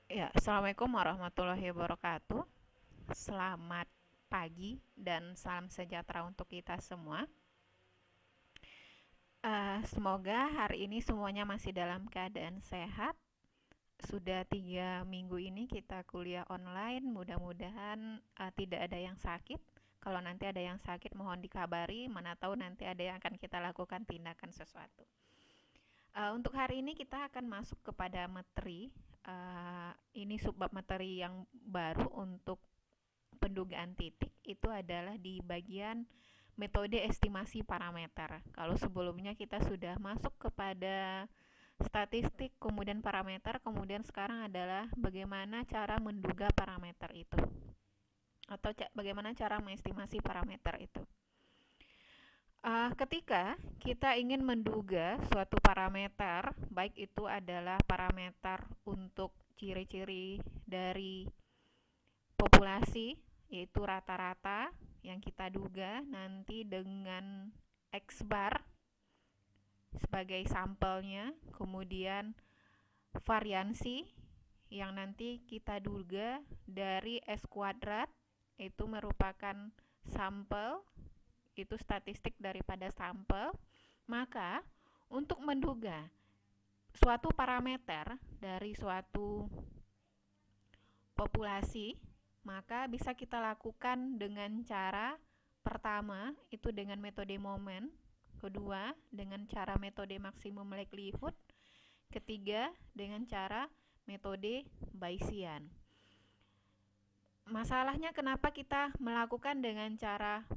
Ya, Assalamualaikum warahmatullahi wabarakatuh. Selamat pagi dan salam sejahtera untuk kita semua. Semoga hari ini semuanya masih dalam keadaan sehat. Sudah 3 minggu ini kita kuliah online. Mudah-mudahan tidak ada yang sakit. Kalau nanti ada yang sakit, mohon dikabari. Mana tahu nanti ada yang akan kita lakukan tindakan sesuatu. Untuk hari ini kita akan masuk kepada materi. Ini subbab materi yang baru untuk pendugaan titik, itu adalah di bagian metode estimasi parameter. Kalau sebelumnya kita sudah masuk kepada statistik, kemudian parameter, kemudian sekarang adalah bagaimana cara menduga parameter itu atau bagaimana cara mengestimasi parameter itu. Ketika kita ingin menduga suatu parameter, baik itu adalah parameter untuk ciri-ciri dari populasi, yaitu rata-rata yang kita duga nanti dengan X bar sebagai sampelnya, kemudian variansi yang nanti kita duga dari S kuadrat, itu merupakan sampel, itu statistik daripada sampel. Maka untuk menduga suatu parameter dari suatu populasi, maka bisa kita lakukan dengan cara pertama itu dengan metode momen, kedua dengan cara metode maksimum likelihood, ketiga dengan cara metode Bayesian. Masalahnya kenapa kita melakukan dengan cara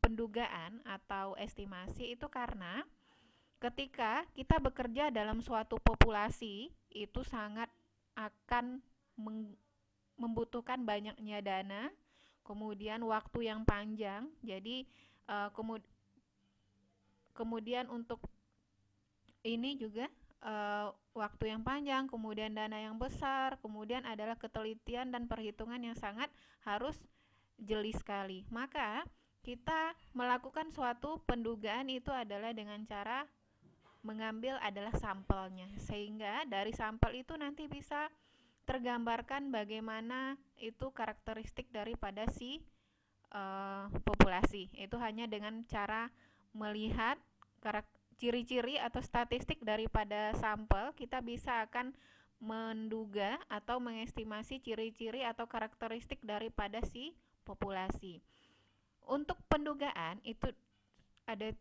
pendugaan atau estimasi itu karena ketika kita bekerja dalam suatu populasi itu sangat akan membutuhkan banyaknya dana, kemudian waktu yang panjang. Jadi kemudian untuk ini juga waktu yang panjang, kemudian dana yang besar, kemudian adalah ketelitian dan perhitungan yang sangat harus jeli sekali. Maka kita melakukan suatu pendugaan itu adalah dengan cara mengambil adalah sampelnya, sehingga dari sampel itu nanti bisa tergambarkan bagaimana itu karakteristik daripada si populasi. Itu hanya dengan cara melihat ciri-ciri atau statistik daripada sampel, kita bisa akan menduga atau mengestimasi ciri-ciri atau karakteristik daripada si populasi. Untuk pendugaan itu ada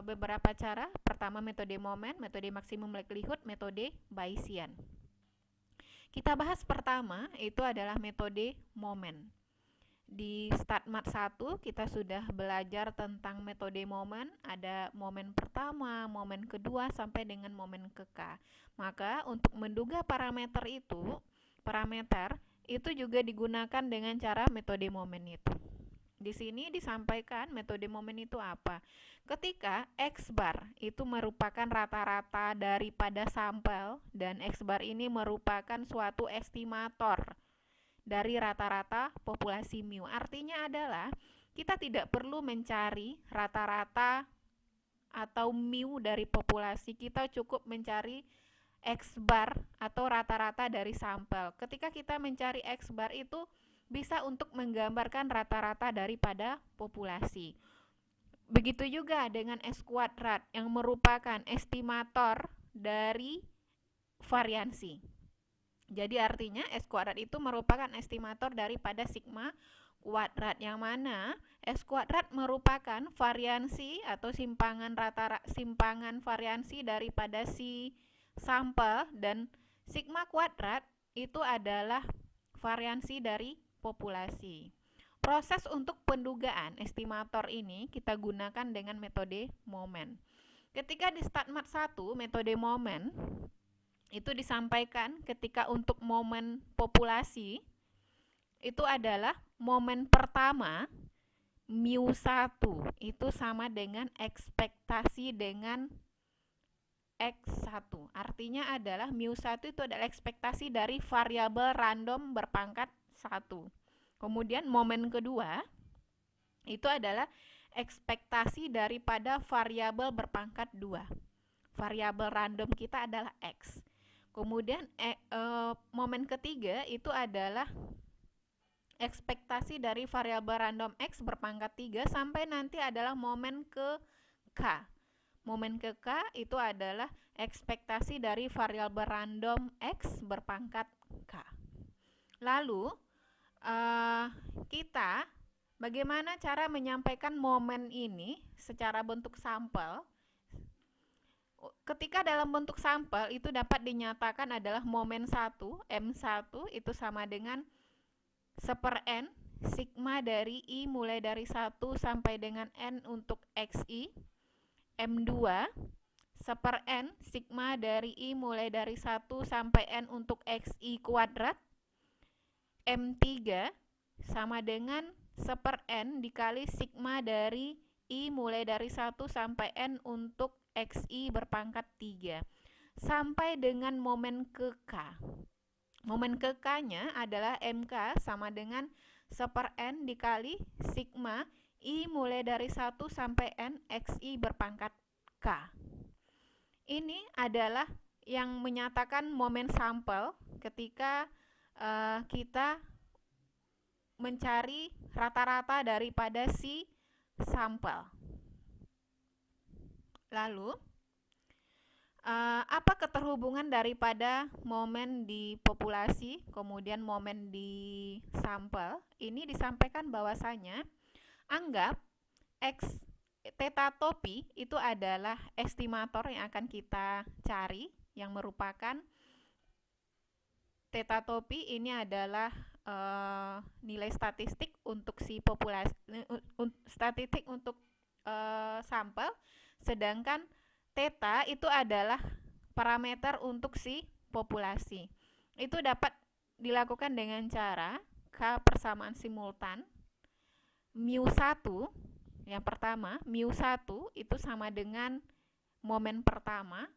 beberapa cara. Pertama metode momen, metode maksimum likelihood, metode Bayesian. Kita bahas pertama itu adalah metode momen. Di StatMat 1 kita sudah belajar tentang metode momen, ada momen pertama, momen kedua sampai dengan momen ke-K. Maka untuk menduga parameter itu juga digunakan dengan cara metode momen itu. Di sini disampaikan metode momen itu apa? Ketika X bar itu merupakan rata-rata daripada sampel dan X bar ini merupakan suatu estimator dari rata-rata populasi mu. Artinya adalah kita tidak perlu mencari rata-rata atau mu dari populasi, kita cukup mencari X bar atau rata-rata dari sampel. Ketika kita mencari X bar itu bisa untuk menggambarkan rata-rata daripada populasi. Begitu juga dengan S kuadrat yang merupakan estimator dari variansi. Jadi artinya S kuadrat itu merupakan estimator daripada sigma kuadrat, yang mana S kuadrat merupakan variansi atau simpangan variansi daripada si sampel, dan sigma kuadrat itu adalah variansi dari populasi. Proses untuk pendugaan estimator ini kita gunakan dengan metode momen. Ketika di StatMat 1 metode momen itu disampaikan ketika untuk momen populasi itu adalah momen pertama mu1 itu sama dengan ekspektasi dengan X1. Artinya adalah mu1 itu adalah ekspektasi dari variabel random berpangkat 1. Kemudian momen kedua itu adalah ekspektasi daripada variabel berpangkat 2. Variabel random kita adalah X. Kemudian momen ketiga itu adalah ekspektasi dari variabel random X berpangkat 3 sampai nanti adalah momen ke K. Momen ke K itu adalah ekspektasi dari variabel random X berpangkat K. Lalu kita bagaimana cara menyampaikan momen ini secara bentuk sampel? Ketika dalam bentuk sampel itu dapat dinyatakan adalah momen 1, M1 itu sama dengan 1/n sigma dari I mulai dari 1 sampai dengan N untuk XI. M2 1/n sigma dari I mulai dari 1 sampai N untuk XI kuadrat. M3 sama dengan 1/n dikali sigma dari I mulai dari 1 sampai N untuk XI berpangkat 3 sampai dengan momen ke K. Momen ke K-nya adalah MK sama dengan 1/n dikali sigma I mulai dari 1 sampai N XI berpangkat K. Ini adalah yang menyatakan momen sampel ketika kita mencari rata-rata daripada si sampel. Lalu, apa keterhubungan daripada momen di populasi, kemudian momen di sampel? Ini disampaikan bahwasanya anggap X theta topi itu adalah estimator yang akan kita cari, yang merupakan theta topi ini adalah nilai statistik untuk si populasi, statistik untuk sampel, sedangkan theta itu adalah parameter untuk si populasi. Itu dapat dilakukan dengan cara K persamaan simultan mu1 yang pertama, mu1 itu sama dengan momen pertama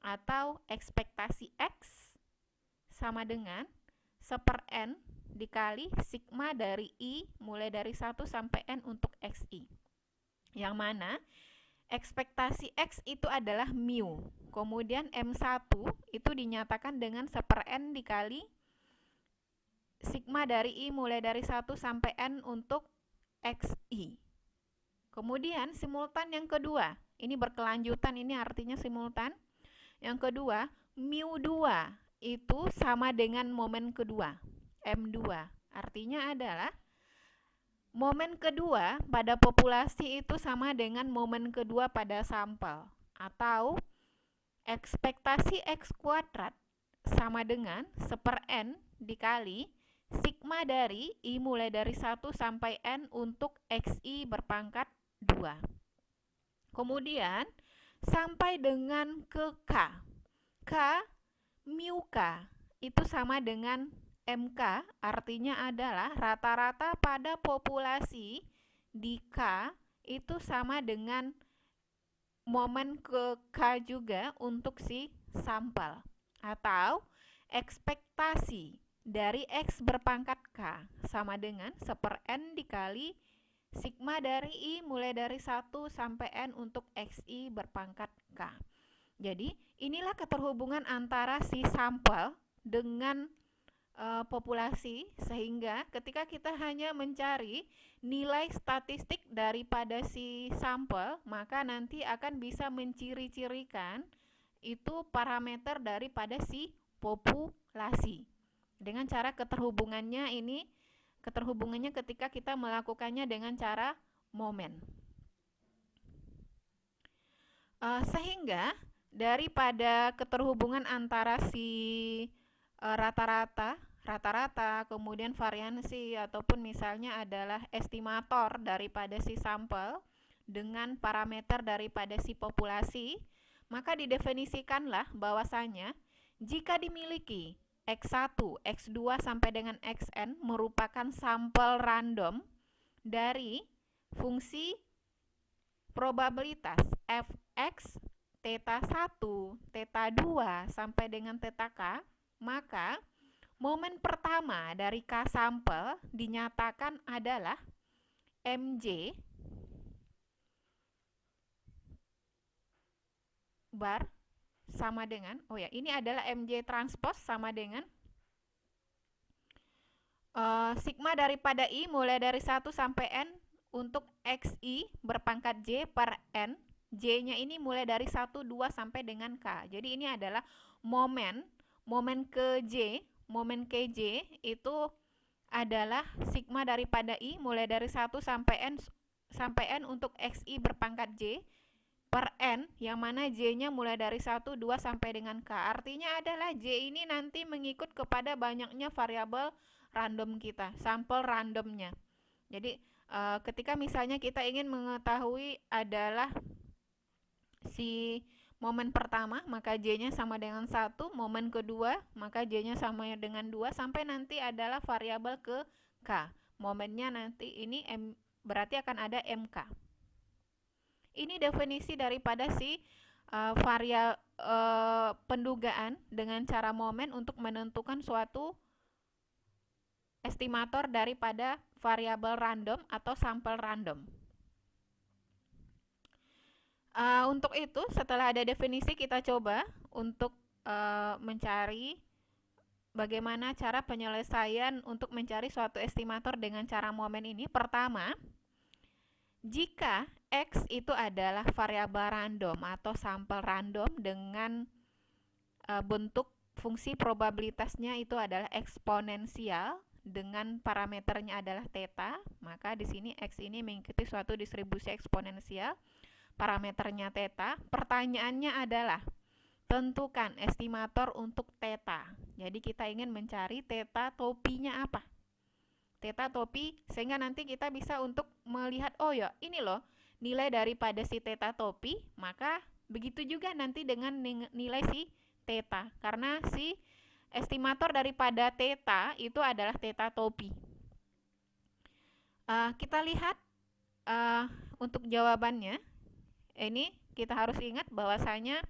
atau ekspektasi X sama dengan 1/n dikali sigma dari I mulai dari 1 sampai N untuk XI. Yang mana ekspektasi X itu adalah mu. Kemudian M1 itu dinyatakan dengan 1/n dikali sigma dari I mulai dari 1 sampai N untuk XI. Kemudian simultan yang kedua, ini berkelanjutan, ini artinya simultan. Yang kedua, mu2 itu sama dengan momen kedua, M2. Artinya adalah momen kedua pada populasi itu sama dengan momen kedua pada sampel, atau ekspektasi X kuadrat sama dengan 1/n dikali sigma dari I mulai dari 1 sampai N untuk XI berpangkat 2. Kemudian sampai dengan ke K. K mu K itu sama dengan MK, artinya adalah rata-rata pada populasi di K itu sama dengan momen ke K juga untuk si sampel, atau ekspektasi dari X berpangkat K sama dengan 1/n dikali sigma dari I mulai dari 1 sampai N untuk XI berpangkat K. Jadi inilah keterhubungan antara si sampel dengan populasi, sehingga ketika kita hanya mencari nilai statistik daripada si sampel, maka nanti akan bisa menciri-cirikan itu parameter daripada si populasi. Dengan cara keterhubungannya ini, keterhubungannya ketika kita melakukannya dengan cara momen. Sehingga daripada keterhubungan antara si rata-rata, kemudian variansi, ataupun misalnya adalah estimator daripada si sampel dengan parameter daripada si populasi, maka didefinisikanlah bahwasanya jika dimiliki X1, X2 sampai dengan Xn merupakan sampel random dari fungsi probabilitas fx theta 1, theta 2 sampai dengan theta k, maka momen pertama dari K sampel dinyatakan adalah MJ bar sama dengan, ini adalah MJ transpose sama dengan sigma daripada I mulai dari 1 sampai N untuk XI berpangkat J per N. J-nya ini mulai dari 1, 2 sampai dengan K. Jadi ini adalah momen Kj itu adalah sigma daripada I mulai dari 1 sampai N untuk XI berpangkat J per N, yang mana J-nya mulai dari 1, 2 sampai dengan K. Artinya adalah J ini nanti mengikut kepada banyaknya variabel random kita, sampel randomnya. Jadi ketika misalnya kita ingin mengetahui adalah si momen pertama, maka J-nya sama dengan 1, momen kedua, maka J-nya sama dengan 2, sampai nanti adalah variabel ke K. Momennya nanti ini berarti akan ada MK. Ini definisi daripada si pendugaan dengan cara momen untuk menentukan suatu estimator daripada variabel random atau sampel random. Untuk itu, setelah ada definisi, kita coba untuk mencari bagaimana cara penyelesaian untuk mencari suatu estimator dengan cara momen ini. Pertama, jika X itu adalah variabel random atau sampel random dengan bentuk fungsi probabilitasnya itu adalah eksponensial dengan parameternya adalah theta, maka di sini X ini mengikuti suatu distribusi eksponensial, parameternya theta. Pertanyaannya adalah tentukan estimator untuk theta. Jadi kita ingin mencari theta topinya apa? Theta topi, sehingga nanti kita bisa untuk melihat, ini loh nilai daripada si theta topi, maka begitu juga nanti dengan nilai si theta, karena si estimator daripada theta itu adalah theta topi. Kita lihat untuk jawabannya. Ini kita harus ingat bahwasanya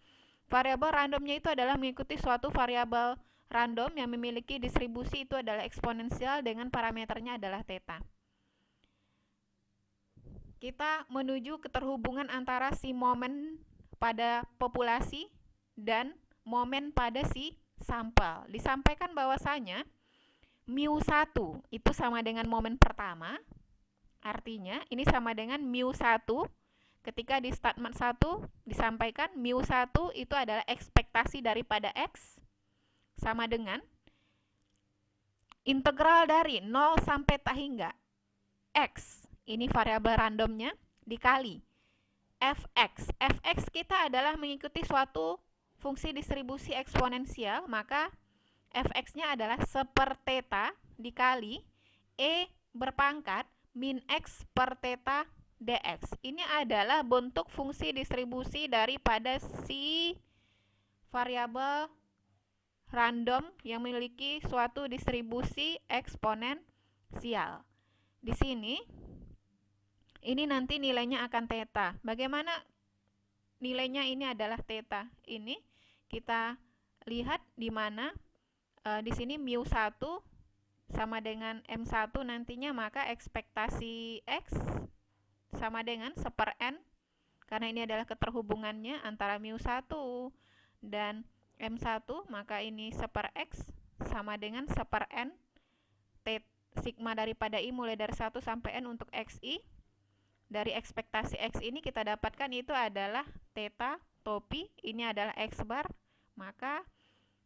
variabel randomnya itu adalah mengikuti suatu variabel random yang memiliki distribusi itu adalah eksponensial dengan parameternya adalah theta. Kita menuju keterhubungan antara si momen pada populasi dan momen pada si sampel. Disampaikan bahwasanya mu1 itu sama dengan momen pertama. Artinya ini sama dengan mu1. Ketika di statement 1 disampaikan mu1 itu adalah ekspektasi daripada X sama dengan integral dari 0 sampai tak hingga X, ini variabel randomnya, dikali Fx. Fx kita adalah mengikuti suatu fungsi distribusi eksponensial, maka Fx-nya adalah seper theta dikali E berpangkat min X per theta dx. Ini adalah bentuk fungsi distribusi daripada si variabel random yang memiliki suatu distribusi eksponensial. Di sini, ini nanti nilainya akan theta. Bagaimana nilainya ini adalah theta? Ini kita lihat di mana di sini mu1 sama dengan M1 nantinya, maka ekspektasi X sama dengan seper N, karena ini adalah keterhubungannya antara mu1 dan M1, maka ini seper X sama dengan seper N sigma daripada I mulai dari 1 sampai N untuk XI. Dari ekspektasi X ini kita dapatkan itu adalah theta topi, ini adalah X bar, maka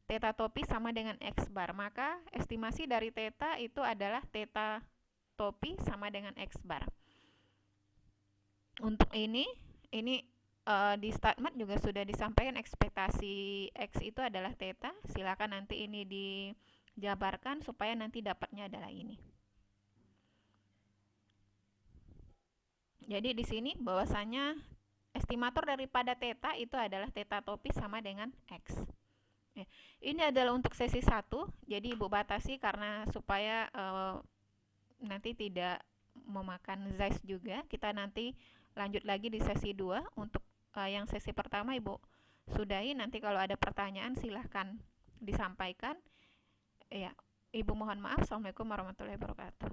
theta topi sama dengan X bar, maka estimasi dari theta itu adalah theta topi sama dengan X bar. Untuk ini di statement juga sudah disampaikan ekspektasi X itu adalah theta. Silakan nanti ini dijabarkan supaya nanti dapatnya adalah ini. Jadi di sini bahwasanya estimator daripada theta itu adalah theta topi sama dengan X. Ini adalah untuk sesi 1. Jadi Ibu batasi karena supaya nanti tidak memakan size juga. Kita nanti lanjut lagi di sesi 2. Untuk yang sesi pertama Ibu sudahi, nanti kalau ada pertanyaan silahkan disampaikan. Ya, Ibu mohon maaf. Assalamualaikum warahmatullahi wabarakatuh.